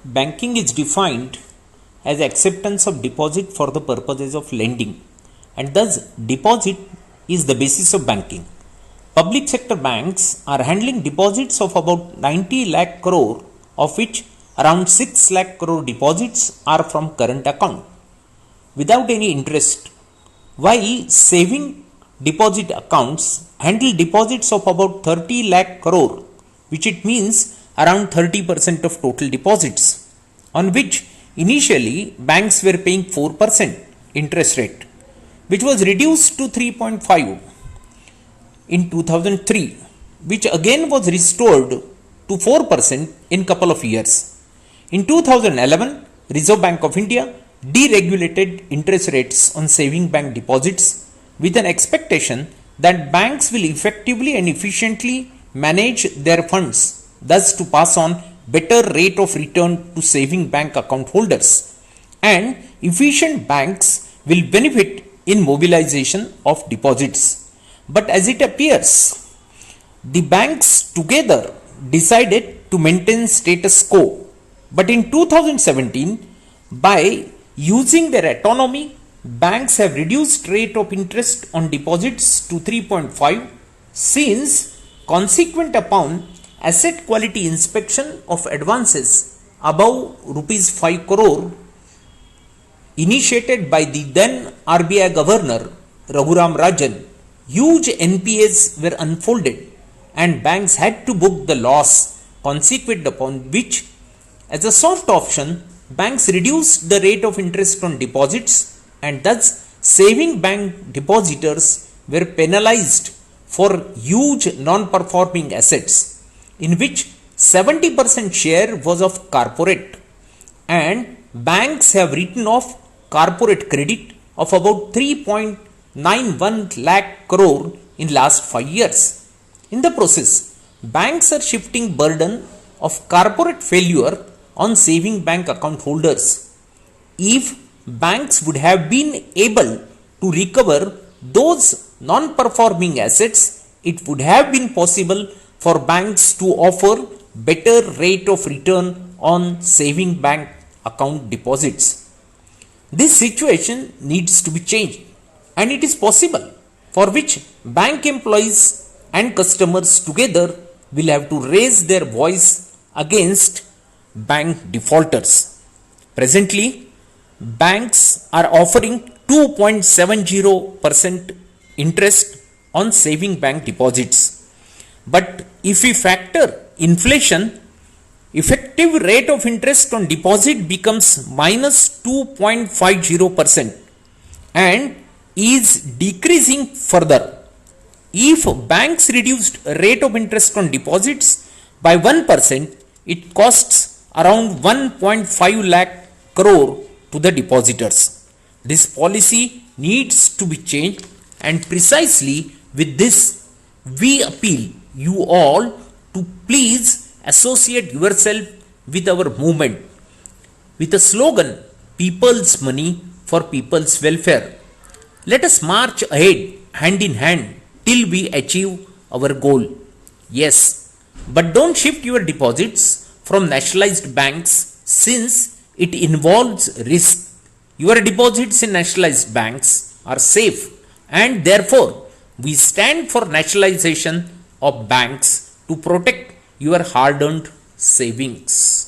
Banking is defined as acceptance of deposit for the purposes of lending, and thus deposit is the basis of banking. Public sector banks are handling deposits of about 90 lakh crore, of which around 6 lakh crore deposits are from current account without any interest, while saving deposit accounts handle deposits of about 30 lakh crore, which it means around 30% of total deposits, on which initially banks were paying 4% interest rate, which was reduced to 3.5 in 2003, which again was restored to 4% in couple of years. In 2011, Reserve Bank of India deregulated interest rates on saving bank deposits with an expectation that banks will effectively and efficiently manage their funds, thus to pass on better rate of return to saving bank account holders, and efficient banks will benefit in mobilization of deposits. But as it appears, the banks together decided to maintain status quo. But in 2017, by using their autonomy, banks have reduced rate of interest on deposits to 3.5, since consequent upon asset quality inspection of advances above rupees 5 crore initiated by the then RBI Governor Raghuram Rajan, huge NPAs were unfolded and banks had to book the loss, consequent upon which, as a soft option, banks reduced the rate of interest on deposits, and thus saving bank depositors were penalized for huge non-performing assets, in which 70% share was of corporate, and banks have written off corporate credit of about 3.91 lakh crore in last 5 years. In the process, banks are shifting burden of corporate failure on saving bank account holders. If banks would have been able to recover those non-performing assets, it would have been possible for banks to offer better rate of return on saving bank account deposits. This situation needs to be changed, and it is possible, for which bank employees and customers together will have to raise their voice against bank defaulters. Presently, banks are offering 2.70% interest on saving bank deposits. But if we factor inflation, effective rate of interest on deposit becomes minus 2.50% and is decreasing further. If banks reduced rate of interest on deposits by 1%, it costs around 1.5 lakh crore to the depositors. This policy needs to be changed, and precisely with this we appeal you all to please associate yourself with our movement with the slogan "People's Money for People's Welfare." Let us march ahead hand in hand till we achieve our goal. Yes, but don't shift your deposits from nationalized banks, since it involves risk. Your deposits in nationalized banks are safe, and therefore we stand for nationalization of banks to protect your hard-earned savings.